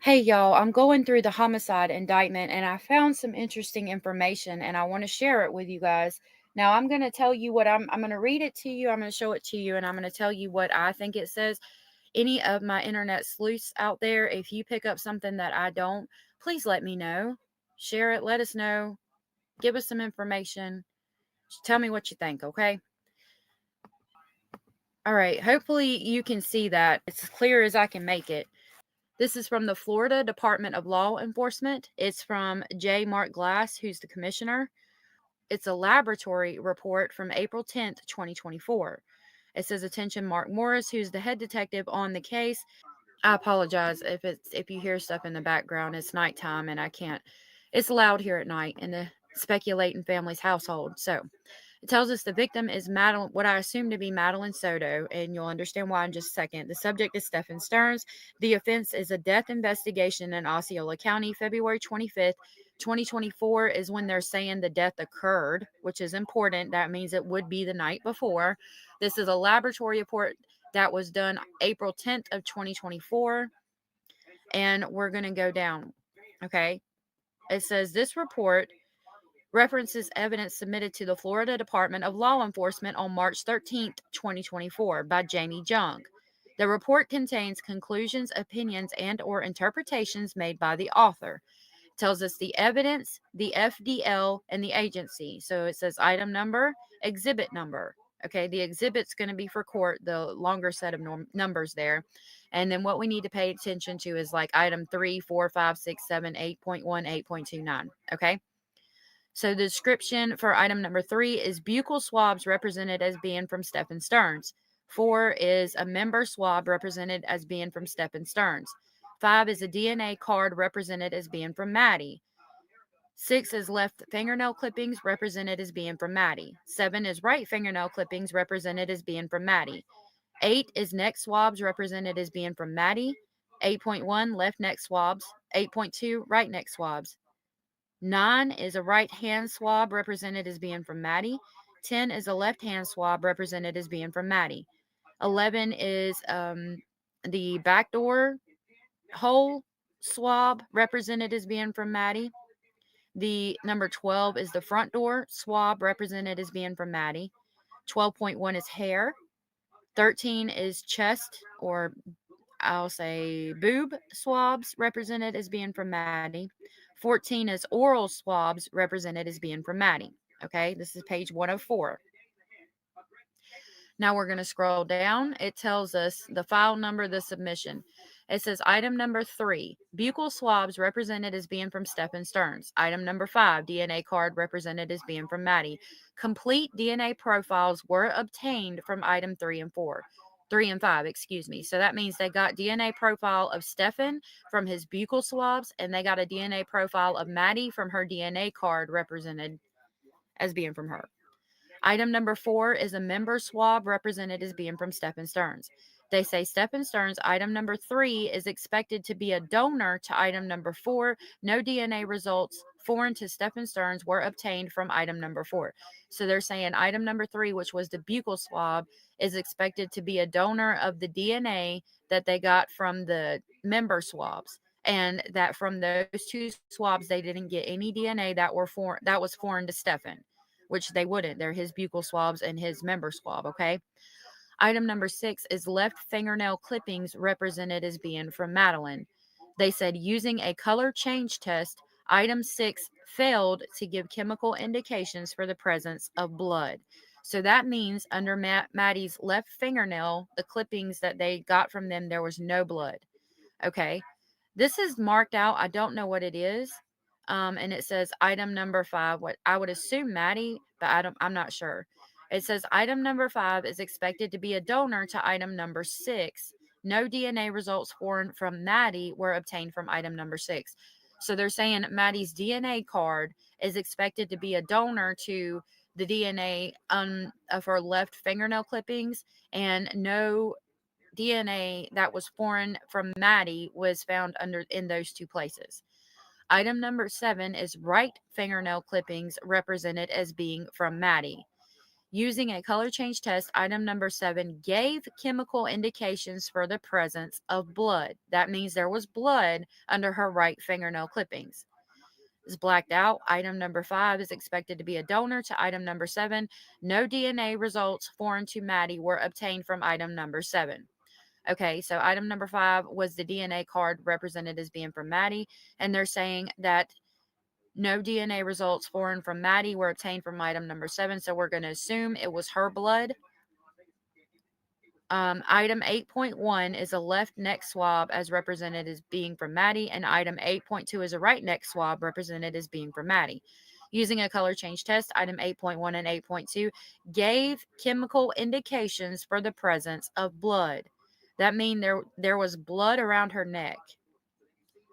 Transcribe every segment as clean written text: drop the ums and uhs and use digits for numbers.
Hey y'all, I'm going through the homicide indictment and I found some interesting information and I want to share it with you guys. Now, I'm going to tell you what I'm going to read it to you, I'm going to show it to you, and I'm going to tell you what I think it says. Any of my internet sleuths out there, if you pick up something that I don't, please let me know. Share it, let us know, give us some information. Tell me what you think, okay? All right, hopefully you can see that. It's as clear as I can make it. This is from the Florida Department of Law Enforcement. It's from J. Mark Glass, who's the commissioner. It's a laboratory report from April 10th, 2024. It says, attention, Mark Morris, who's the head detective on the case. I apologize if you hear stuff in the background. It's nighttime and I can't. It's loud here at night in the speculating family's household. So it tells us the victim is Madeline, what I assume to be Madeline Soto, and you'll understand why in just a second. The subject is Stephen Stearns. The offense is a death investigation in Osceola County. February 25th, 2024 is when they're saying the death occurred, which is important. That means it would be the night before. This is a laboratory report that was done April 10th of 2024, and we're going to go down. Okay. It says this report references evidence submitted to the Florida Department of Law Enforcement on March 13th, 2024 by Jamie Jung. The report contains conclusions, opinions, and or interpretations made by the author. It tells us the evidence, the FDL, and the agency. So it says item number, exhibit number. Okay, the exhibit's going to be for court, the longer set of numbers there. And then what we need to pay attention to is like item 3, 4, 5, 6, 7, 8.1, 8.29. Okay. So the description for item number 3 is buccal swabs represented as being from Stephen Stearns. 4 is a member swab represented as being from Stephen Stearns. 5 is a DNA card represented as being from Maddie. 6 is left fingernail clippings represented as being from Maddie. 7 is right fingernail clippings represented as being from Maddie. 8 is neck swabs represented as being from Maddie. 8.1 left neck swabs. 8.2 right neck swabs. 9 is a right hand swab represented as being from Maddie. 10 is a left hand swab represented as being from Maddie. 11 is the backdoor hole swab represented as being from Maddie. The number 12 is the front door swab represented as being from Maddie. 12.1 is hair. 13 is chest, or I'll say boob swabs represented as being from Maddie. 14 is oral swabs represented as being from Maddie. Okay, this is page 104. Now we're going to scroll down. It tells us the file number of the submission. It says item number 3, buccal swabs represented as being from Stephen Stearns. Item number 5, DNA card represented as being from Maddie. Complete DNA profiles were obtained from item 3 and 4. 3 and 5, excuse me. So that means they got DNA profile of Stephen from his buccal swabs, and they got a DNA profile of Maddie from her DNA card represented as being from her. Item number 4 is a member swab represented as being from Stephen Stearns. They say Stephen Stearns, item number 3, is expected to be a donor to item number 4. No DNA results foreign to Stephen Stearns were obtained from item number 4. So they're saying item number 3, which was the buccal swab, is expected to be a donor of the DNA that they got from the member swabs. And that from those 2 swabs, they didn't get any DNA that was foreign to Stephen, which they wouldn't. They're his buccal swabs and his member swab, okay? Item number 6 is left fingernail clippings represented as being from Madeline. They said using a color change test, item 6 failed to give chemical indications for the presence of blood. So that means under Maddie's left fingernail, the clippings that they got from them, there was no blood. Okay. This is marked out. I don't know what it is. And it says item number 5. What I would assume Maddie, but I'm not sure. It says item number 5 is expected to be a donor to item number 6. No DNA results from Maddie were obtained from item number 6. So they're saying Maddie's DNA card is expected to be a donor to the DNA of her left fingernail clippings, and no DNA that was foreign from Maddie was found in those 2 places. Item number 7 is right fingernail clippings represented as being from Maddie. Using a color change test, item number 7 gave chemical indications for the presence of blood. That means there was blood under her right fingernail clippings. Is blacked out. Item number 5 is expected to be a donor to item number 7. No DNA results foreign to Maddie were obtained from item number 7. Okay, so item number 5 was the DNA card represented as being from Maddie, and they're saying that no DNA results foreign from Maddie were obtained from item number 7, so we're going to assume it was her blood. Item 8.1 is a left neck swab as represented as being from Maddie, and item 8.2 is a right neck swab represented as being from Maddie. Using a color change test, item 8.1 and 8.2 gave chemical indications for the presence of blood. That means there was blood around her neck.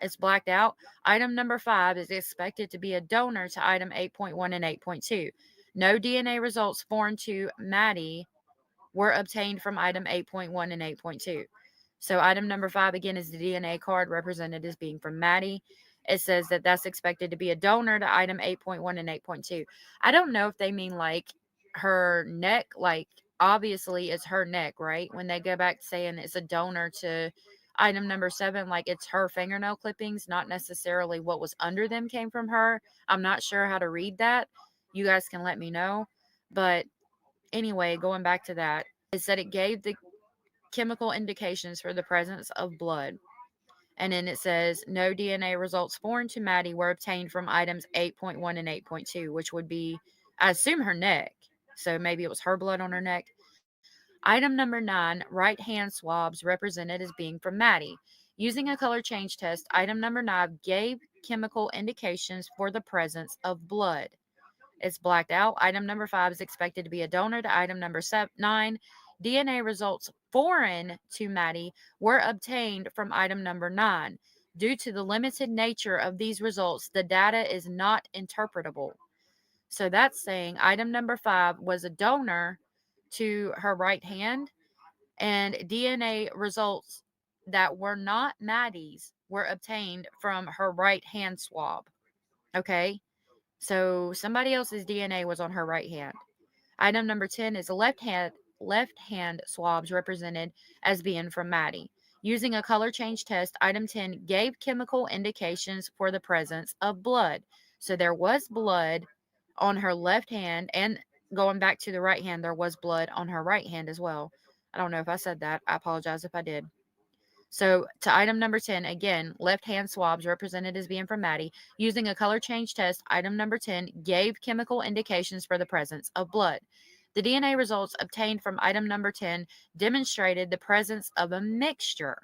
It's blacked out. Item number 5 is expected to be a donor to item 8.1 and 8.2. No DNA results foreign to Maddie were obtained from item 8.1 and 8.2. So item number 5 again is the DNA card represented as being from Maddie. It says that that's expected to be a donor to item 8.1 and 8.2. I don't know if they mean like her neck, like obviously it's her neck, right? When they go back saying it's a donor to item number 7, like it's her fingernail clippings, not necessarily what was under them came from her. I'm not sure how to read that. You guys can let me know. But anyway, going back to that, it said it gave the chemical indications for the presence of blood. And then it says no DNA results foreign to Maddie were obtained from items 8.1 and 8.2, which would be, I assume, her neck. So maybe it was her blood on her neck. Item number 9, right hand swabs represented as being from Maddie. Using a color change test, item number 9 gave chemical indications for the presence of blood. It's blacked out. Item number 5 is expected to be a donor to item number 9. DNA results foreign to Maddie were obtained from item number 9. Due to the limited nature of these results, the data is not interpretable. So that's saying item number 5 was a donor to her right hand, and DNA results that were not Maddie's were obtained from her right hand swab. Okay? So somebody else's DNA was on her right hand. Item number 10 is left hand swabs represented as being from Maddie. Using a color change test, item 10 gave chemical indications for the presence of blood. So there was blood on her left hand, and going back to the right hand, there was blood on her right hand as well. I don't know if I said that. I apologize if I did. So to item number 10, again, left hand swabs represented as being from Maddie. Using a color change test, item number 10 gave chemical indications for the presence of blood. The DNA results obtained from item number 10 demonstrated the presence of a mixture.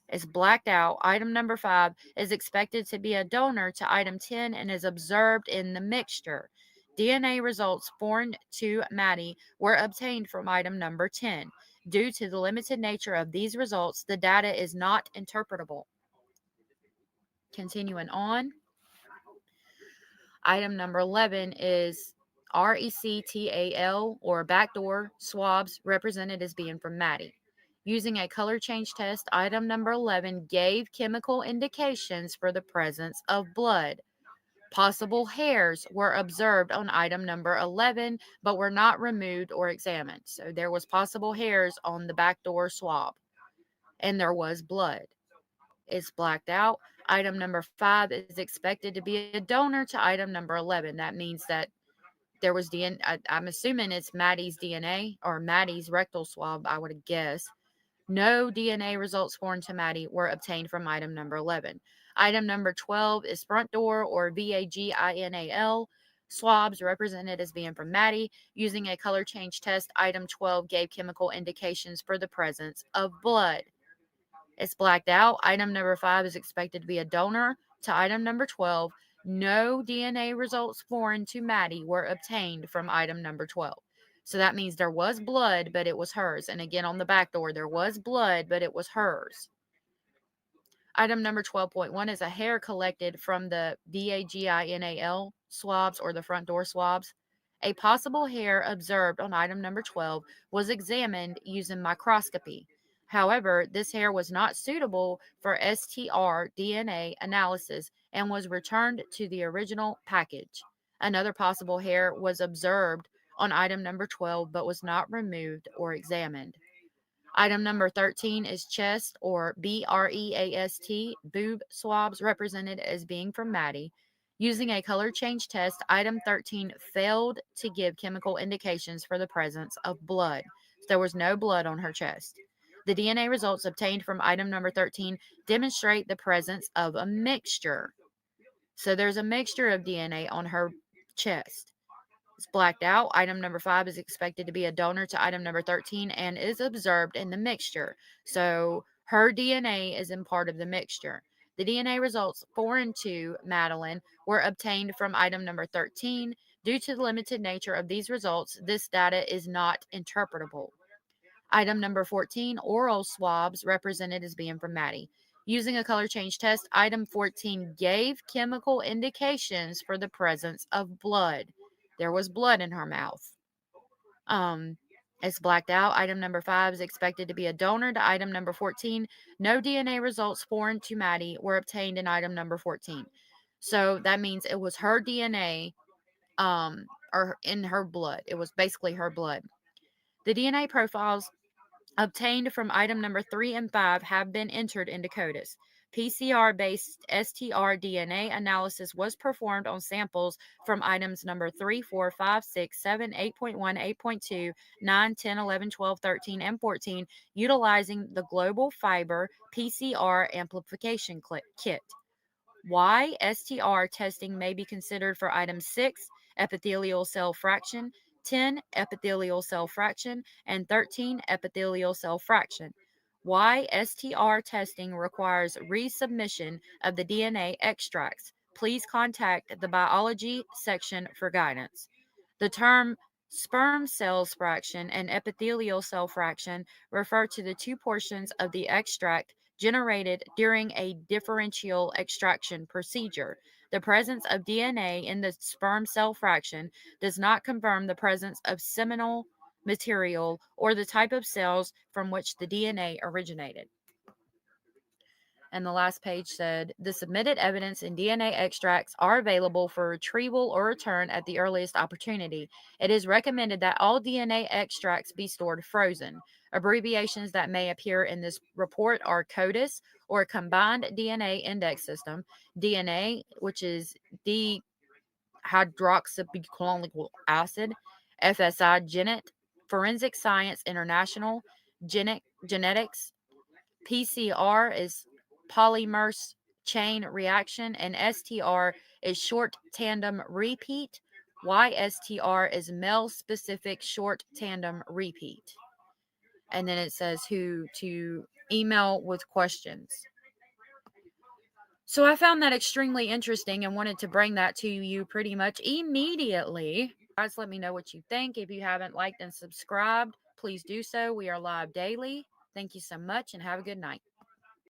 Is blacked out. Item number 5 is expected to be a donor to item 10 and is observed in the mixture. DNA results foreign to Maddie were obtained from item number 10. Due to the limited nature of these results, the data is not interpretable. Continuing on. Item number 11 is RECTAL or backdoor swabs represented as being from Maddie. Using a color change test, item number 11 gave chemical indications for the presence of blood. Possible hairs were observed on item number 11, but were not removed or examined. So there was possible hairs on the backdoor swab, and there was blood. It's blacked out. Item number 5 is expected to be a donor to item number 11. That means that there was DNA. I'm assuming it's Maddie's DNA or Maddie's rectal swab, I would guess. No DNA results foreign to Maddie were obtained from item number 11. Item number 12 is front door or vaginal swabs represented as being from Maddie. Using a color change test, item 12 gave chemical indications for the presence of blood. It's blacked out. Item number 5 is expected to be a donor to item number 12. No DNA results foreign to Maddie were obtained from item number 12. So that means there was blood, but it was hers. And again, on the back door, there was blood, but it was hers. Item number 12.1 is a hair collected from the vaginal swabs or the front door swabs. A possible hair observed on item number 12 was examined using microscopy. However, this hair was not suitable for STR DNA analysis and was returned to the original package. Another possible hair was observed on item number 12, but was not removed or examined. Item number 13 is chest or BREAST, boob swabs represented as being from Maddie. Using a color change test, item 13 failed to give chemical indications for the presence of blood. There was no blood on her chest. The DNA results obtained from item number 13 demonstrate the presence of a mixture. So there's a mixture of DNA on her chest. It's blacked out. Item number 5 is expected to be a donor to item number 13 and is observed in the mixture. So her DNA is in part of the mixture. The DNA results foreign to Madeline were obtained from item number 13. Due to the limited nature of these results, this data is not interpretable. Item number 14, oral swabs represented as being from Maddie. Using a color change test, item 14 gave chemical indications for the presence of blood. There was blood in her mouth. It's blacked out. Item number 5 is expected to be a donor to item number 14. No DNA results foreign to Maddie were obtained in item number 14. So that means it was her DNA or in her blood. It was basically her blood. The DNA profiles obtained from item number 3 and 5 have been entered into CODIS. PCR-based STR DNA analysis was performed on samples from items number 3, 4, 5, 6, 7, 8.1, 8.2, 9, 10, 11, 12, 13, and 14, utilizing the Global Fiber PCR amplification kit. Why STR testing may be considered for item 6, epithelial cell fraction, 10, epithelial cell fraction, and 13, epithelial cell fraction. Why STR testing requires resubmission of the DNA extracts. Please contact the biology section for guidance. The term sperm cells fraction and epithelial cell fraction refer to the two portions of the extract generated during a differential extraction procedure. The presence of DNA in the sperm cell fraction does not confirm the presence of seminal material or the type of cells from which the DNA originated. And the last page said, the submitted evidence and DNA extracts are available for retrieval or return at the earliest opportunity. It is recommended that all DNA extracts be stored frozen. Abbreviations that may appear in this report are CODIS, or Combined DNA Index System, DNA, which is dihydroxybutyric acid, FSI Genet, Forensic Science International, Genetics, PCR is polymerase chain reaction, and STR is short tandem repeat. YSTR is male specific short tandem repeat. And then it says who to email with questions. So I found that extremely interesting and wanted to bring that to you pretty much immediately. Guys, let me know what you think. If you haven't liked and subscribed, please do so. We are live daily. Thank you so much and have a good night.